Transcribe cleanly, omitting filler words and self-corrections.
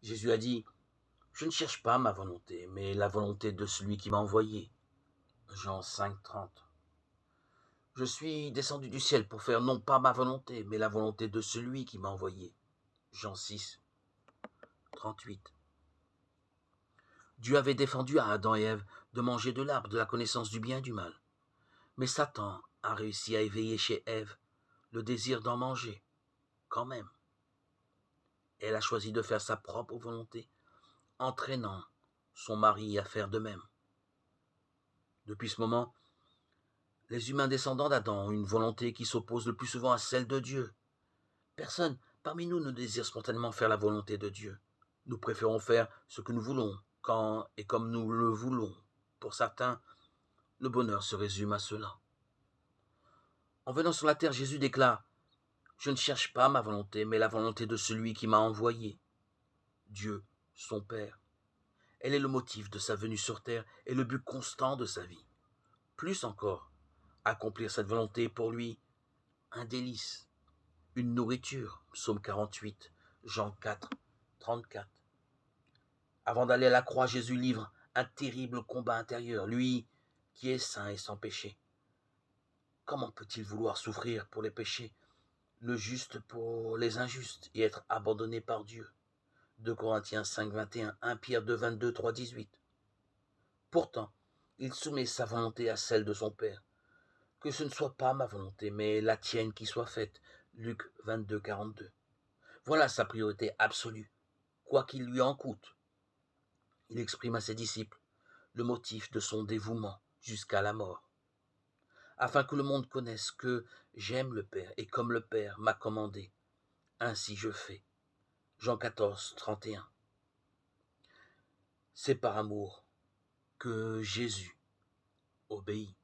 Jésus a dit, « Je ne cherche pas ma volonté, mais la volonté de celui qui m'a envoyé. » Jean 5, 30. Je suis descendu du ciel pour faire non pas ma volonté, mais la volonté de celui qui m'a envoyé. Jean 6, 38. Dieu avait défendu à Adam et Ève de manger de l'arbre de la connaissance du bien et du mal. Mais Satan a réussi à éveiller chez Ève le désir d'en manger, quand même. Elle a choisi de faire sa propre volonté, entraînant son mari à faire de même. Depuis ce moment, les humains descendants d'Adam ont une volonté qui s'oppose le plus souvent à celle de Dieu. Personne parmi nous ne désire spontanément faire la volonté de Dieu. Nous préférons faire ce que nous voulons, quand et comme nous le voulons. Pour certains, le bonheur se résume à cela. En venant sur la terre, Jésus déclare « Je ne cherche pas ma volonté, mais la volonté de celui qui m'a envoyé. » Dieu, son Père. Elle est le motif de sa venue sur terre et le but constant de sa vie. Plus encore, accomplir cette volonté est pour lui un délice, une nourriture. Psaume 48, Jean 4, 34. Avant d'aller à la croix, Jésus livre un terrible combat intérieur, lui qui est saint et sans péché. Comment peut-il vouloir souffrir pour les péchés, le juste pour les injustes et être abandonné par Dieu? 2 Corinthiens 5, 21, 1 Pierre 2, 22, 3, 18. Pourtant, il soumet sa volonté à celle de son Père. Que ce ne soit pas ma volonté, mais la tienne qui soit faite. Luc 22, 42. Voilà sa priorité absolue, quoi qu'il lui en coûte. Il exprime à ses disciples le motif de son dévouement jusqu'à la mort, afin que le monde connaisse que j'aime le Père, et comme le Père m'a commandé, ainsi je fais. Jean 14, 31. C'est par amour que Jésus obéit.